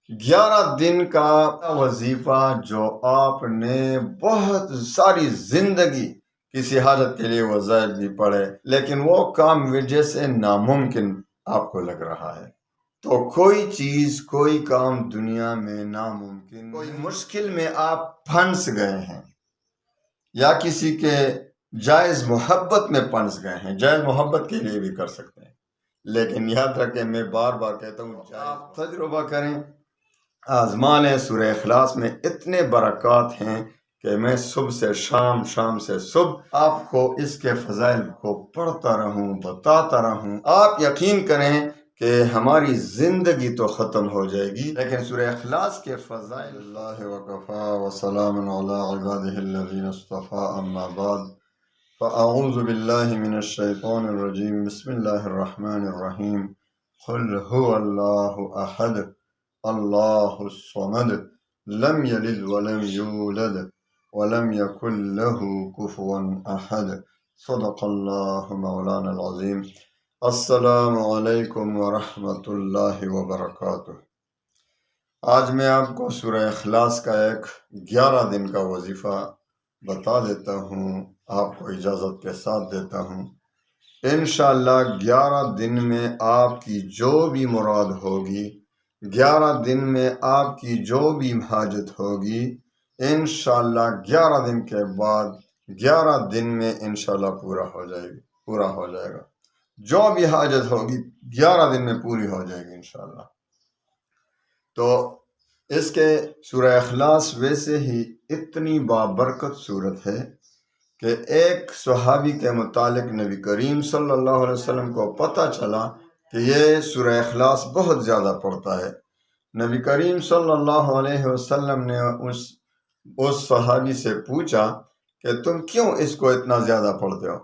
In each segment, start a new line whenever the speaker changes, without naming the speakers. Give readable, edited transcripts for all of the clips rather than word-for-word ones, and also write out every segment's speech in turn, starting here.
11 دن کا وظیفہ جو آپ نے بہت ساری زندگی کسی حاجت کے لیے وظائف بھی پڑھے، لیکن وہ کام وجہ سے ناممکن آپ کو لگ رہا ہے۔ تو کوئی چیز، کوئی کام دنیا میں ناممکن، کوئی مشکل میں آپ پھنس گئے ہیں یا کسی کے جائز محبت میں پھنس گئے ہیں، جائز محبت کے لیے بھی کر سکتے ہیں، لیکن یاد رکھیں، میں بار بار کہتا ہوں، آپ تجربہ کریں، آزمانے۔ سورہ اخلاص میں اتنے برکات ہیں کہ میں صبح سے شام، شام سے صبح آپ کو اس کے فضائل کو پڑھتا رہوں، بتاتا رہوں۔ آپ یقین کریں کہ ہماری زندگی تو ختم ہو جائے گی، لیکن سورہ اخلاص کے فضائل، اللہ وکفا وسلام علی عبادہ الذین اصطفی، اما بعد فاعوذ باللہ من الشیطان الرجیم، بسم اللہ الرحمن الرحیم، قل هو اللہ احد اللہ الصمد لم یلد ولم یولد ولم یکن له کفوا احد، صدق اللہ مولانا العظیم۔ السلام علیکم ورحمۃ اللہ وبرکاتہ۔ آج میں آپ کو سورہ اخلاص کا ایک 11 دن کا وظیفہ بتا دیتا ہوں، آپ کو اجازت کے ساتھ دیتا ہوں۔ انشاءاللہ 11 دن میں آپ کی جو بھی مراد ہوگی، 11 دن میں آپ کی جو بھی حاجت ہوگی، انشاءاللہ 11 دن کے بعد 11 دن میں انشاءاللہ پورا ہو جائے گا۔ جو بھی حاجت ہوگی 11 دن میں پوری ہو جائے گی انشاءاللہ۔ تو اس کے سورہ اخلاص ویسے ہی اتنی بابرکت صورت ہے کہ ایک صحابی کے متعلق نبی کریم صلی اللہ علیہ وسلم کو پتہ چلا کہ یہ سورہ اخلاص بہت زیادہ پڑھتا ہے۔ نبی کریم صلی اللہ علیہ وسلم نے اس صحابی سے پوچھا کہ تم کیوں اس کو اتنا زیادہ پڑھتے ہو؟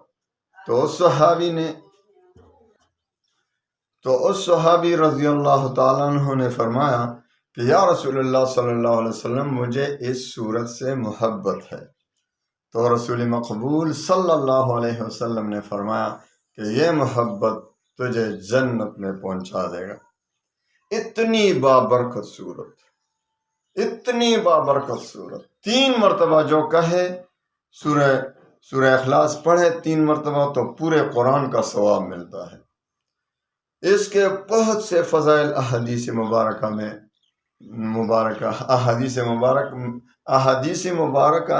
تو اس صحابی رضی اللہ تعالیٰ عنہ نے فرمایا کہ یا رسول اللہ صلی اللہ علیہ وسلم، مجھے اس صورت سے محبت ہے۔ تو رسول مقبول صلی اللہ علیہ وسلم نے فرمایا کہ یہ محبت تجھے جنت میں پہنچا دے گا۔ اتنی بابرکت صورت، اتنی بابرکت صورت، 3 مرتبہ جو کہے سورہ اخلاص پڑھے 3 مرتبہ تو پورے قرآن کا ثواب ملتا ہے۔ اس کے بہت سے فضائل احادیث مبارکہ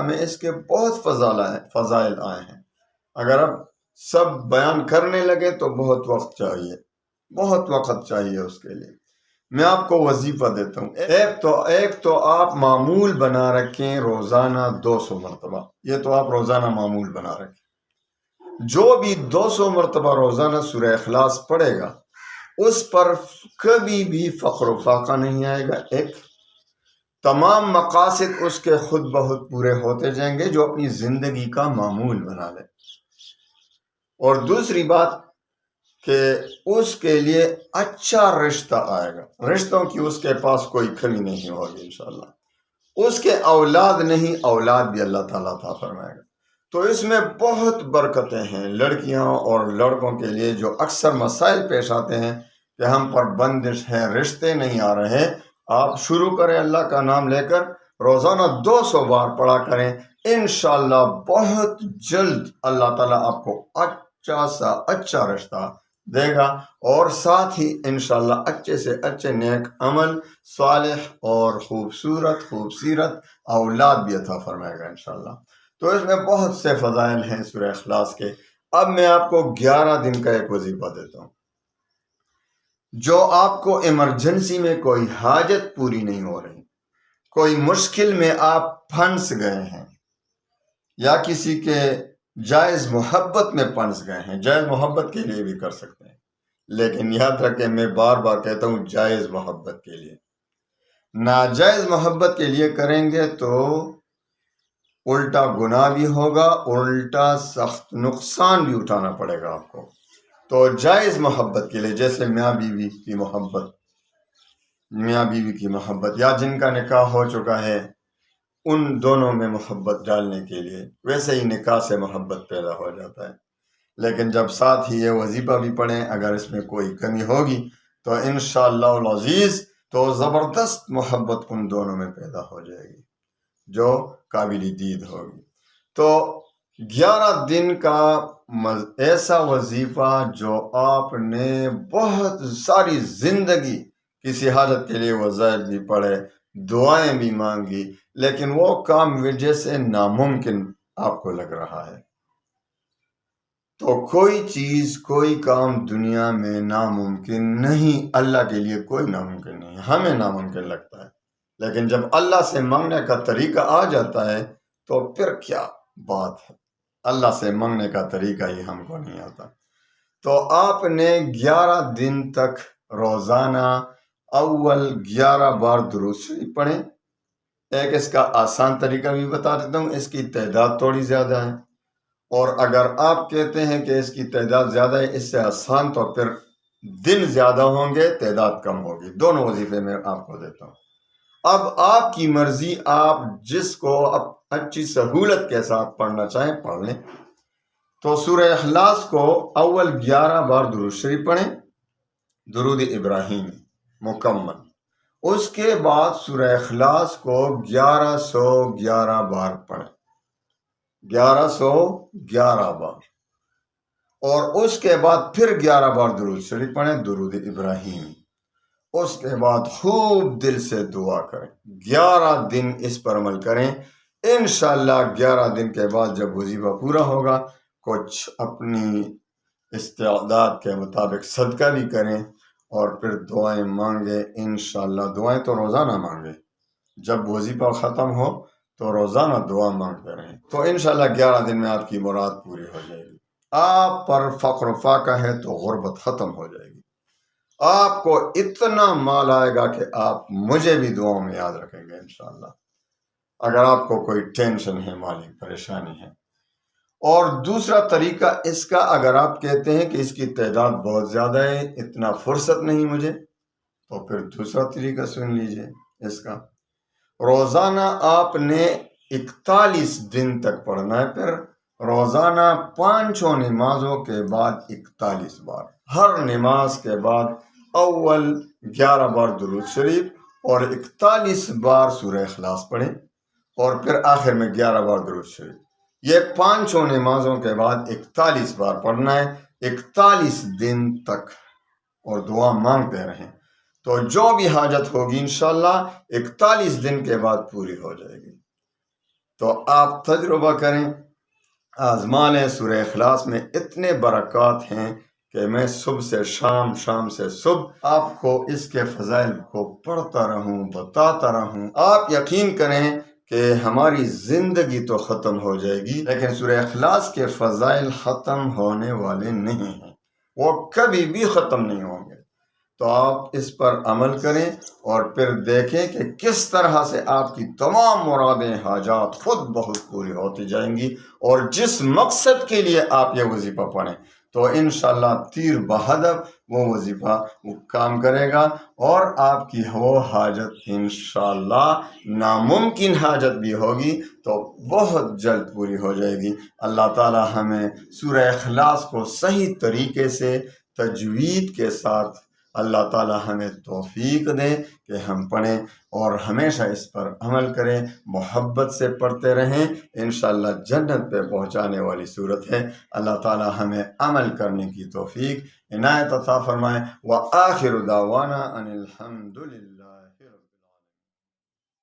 میں اس کے بہت فضائل آئے ہیں۔ اگر اب سب بیان کرنے لگے تو بہت وقت چاہیے اس کے لیے۔ میں آپ کو وظیفہ دیتا ہوں۔ ایک تو آپ معمول بنا رکھیں روزانہ 200 مرتبہ، یہ تو آپ روزانہ معمول بنا رکھیں۔ جو بھی 200 مرتبہ روزانہ سورہ اخلاص پڑھے گا، اس پر کبھی بھی فقر و فاقہ نہیں آئے گا۔ ایک تمام مقاصد اس کے خود بخود پورے ہوتے جائیں گے، جو اپنی زندگی کا معمول بنا لے۔ اور دوسری بات کہ اس کے لیے اچھا رشتہ آئے گا، رشتوں کی اس کے پاس کوئی کمی نہیں ہوگی انشاءاللہ۔ اس کے اولاد نہیں، اولاد بھی اللہ تعالیٰ عطا فرمائے گا۔ تو اس میں بہت برکتیں ہیں لڑکیاں اور لڑکوں کے لیے، جو اکثر مسائل پیش آتے ہیں کہ ہم پر بندش ہے، رشتے نہیں آ رہے۔ آپ شروع کریں اللہ کا نام لے کر، روزانہ 200 بار پڑھا کریں، انشاءاللہ بہت جلد اللہ تعالیٰ آپ کو اچھا سا اچھا رشتہ دے گا، اور ساتھ ہی انشاءاللہ اچھے سے اچھے نیک عمل، صالح اور خوبصورت اولاد بھی عطا فرمائے گا انشاءاللہ۔ تو اس میں بہت سے فضائل ہیں سورہ اخلاص کے۔ اب میں آپ کو 11 دن کا ایک وظیفہ دیتا ہوں۔ جو آپ کو ایمرجنسی میں کوئی حاجت پوری نہیں ہو رہی، کوئی مشکل میں آپ پھنس گئے ہیں، یا کسی کے جائز محبت میں پھنس گئے ہیں، جائز محبت کے لیے بھی کر سکتے ہیں، لیکن یاد رکھیں، میں بار بار کہتا ہوں، جائز محبت کے لیے۔ ناجائز محبت کے لیے کریں گے تو الٹا گناہ بھی ہوگا، الٹا سخت نقصان بھی اٹھانا پڑے گا آپ کو۔ تو جائز محبت کے لیے، جیسے میاں بیوی کی محبت، یا جن کا نکاح ہو چکا ہے ان دونوں میں محبت ڈالنے کے لیے، ویسے ہی نکاح سے محبت پیدا ہو جاتا ہے۔ لیکن جب ساتھ ہی یہ وظیفہ بھی پڑھیں، اگر اس میں کوئی کمی ہوگی تو انشاءاللہ العزیز تو زبردست محبت ان دونوں میں پیدا ہو جائے گی جو قابل دید ہوگی۔ تو 11 دن کا ایسا وظیفہ جو آپ نے بہت ساری زندگی کسی حاجت کے لیے وظائف بھی پڑھے، دعائیں بھی مانگی، لیکن وہ کام وجہ سے ناممکن آپ کو لگ رہا ہے۔ تو کوئی چیز، کوئی کام دنیا میں ناممکن نہیں، اللہ کے لیے کوئی ناممکن نہیں، ہمیں ناممکن لگتا ہے، لیکن جب اللہ سے مانگنے کا طریقہ آ جاتا ہے تو پھر کیا بات ہے، اللہ سے مانگنے کا طریقہ ہی ہم کو نہیں آتا۔ تو آپ نے 11 دن تک روزانہ اول 11 بار درود شریف پڑھیں۔ ایک اس کا آسان طریقہ بھی بتا دیتا ہوں، اس کی تعداد تھوڑی زیادہ ہے، اور اگر آپ کہتے ہیں کہ اس کی تعداد زیادہ ہے، اس سے آسان، تو پھر دن زیادہ ہوں گے، تعداد کم ہوگی۔ دونوں وظیفے میں آپ کو دیتا ہوں۔ اب آپ کی مرضی، آپ جس کو اچھی سہولت کے ساتھ پڑھنا چاہیں پڑھ لیں۔ تو سورہ اخلاص کو اول 11 بار درود شریف پڑھیں، درود ابراہیم مکمل۔ اس کے بعد سورہ اخلاص کو 1111 بار پڑھیں، 1111 بار، اور اس کے بعد پھر 11 بار درود شریف پڑھیں، درود ابراہیم۔ اس کے بعد خوب دل سے دعا کریں، 11 دن اس پر عمل کریں۔ انشاءاللہ 11 دن کے بعد جب وظیفہ پورا ہوگا، کچھ اپنی استعداد کے مطابق صدقہ بھی کریں، اور پھر دعائیں مانگیں۔ انشاءاللہ دعائیں تو روزانہ مانگیں، جب وظیفہ ختم ہو تو روزانہ دعا مانگتے رہیں، تو انشاءاللہ 11 دن میں آپ کی مراد پوری ہو جائے گی۔ آپ پر فقر و فاقہ ہے تو غربت ختم ہو جائے گی، آپ کو اتنا مال آئے گا کہ آپ مجھے بھی دعاؤں میں یاد رکھیں گے انشاءاللہ، اگر آپ کو کوئی ٹینشن ہے، مالی پریشانی ہے۔ اور دوسرا طریقہ اس کا، اگر آپ کہتے ہیں کہ اس کی تعداد بہت زیادہ ہے، اتنا فرصت نہیں مجھے، تو پھر دوسرا طریقہ سن لیجئے اس کا۔ روزانہ آپ نے 41 دن تک پڑھنا ہے، پھر روزانہ 5 نمازوں کے بعد 41 بار، ہر نماز کے بعد اول 11 بار درود شریف اور 41 بار سورہ اخلاص پڑھیں، اور پھر آخر میں 11 بار درود شریف۔ یہ 5 نمازوں کے بعد 41 بار پڑھنا ہے، 41 دن تک، اور دعا مانگتے رہیں، تو جو بھی حاجت ہوگی انشاءاللہ 41 دن کے بعد پوری ہو جائے گی۔ تو آپ تجربہ کریں، آزمائیں۔ سورہ اخلاص میں اتنے برکات ہیں کہ میں صبح سے شام، شام سے صبح آپ کو اس کے فضائل کو پڑھتا رہوں، بتاتا رہوں۔ آپ یقین کریں کہ ہماری زندگی تو ختم ہو جائے گی، لیکن سورہ اخلاص کے فضائل ختم ہونے والے نہیں ہیں، وہ کبھی بھی ختم نہیں ہوں گے۔ تو آپ اس پر عمل کریں، اور پھر دیکھیں کہ کس طرح سے آپ کی تمام مرادیں، حاجات خود بخود پوری ہوتی جائیں گی، اور جس مقصد کے لیے آپ یہ وظیفہ پڑھیں، تو انشاءاللہ تیر بہدف وہ وظیفہ وہ کام کرے گا، اور آپ کی وہ حاجت انشاءاللہ ناممکن حاجت بھی ہوگی تو بہت جلد پوری ہو جائے گی۔ اللہ تعالی ہمیں سورہ اخلاص کو صحیح طریقے سے، تجوید کے ساتھ، اللہ تعالی ہمیں توفیق دے کہ ہم پڑھیں اور ہمیشہ اس پر عمل کریں، محبت سے پڑھتے رہیں۔ انشاءاللہ جنت پہ پہنچانے والی صورت ہے۔ اللہ تعالی ہمیں عمل کرنے کی توفیق عنایت عطا فرمائے۔ وآخر دعوانا ان الحمد للہ۔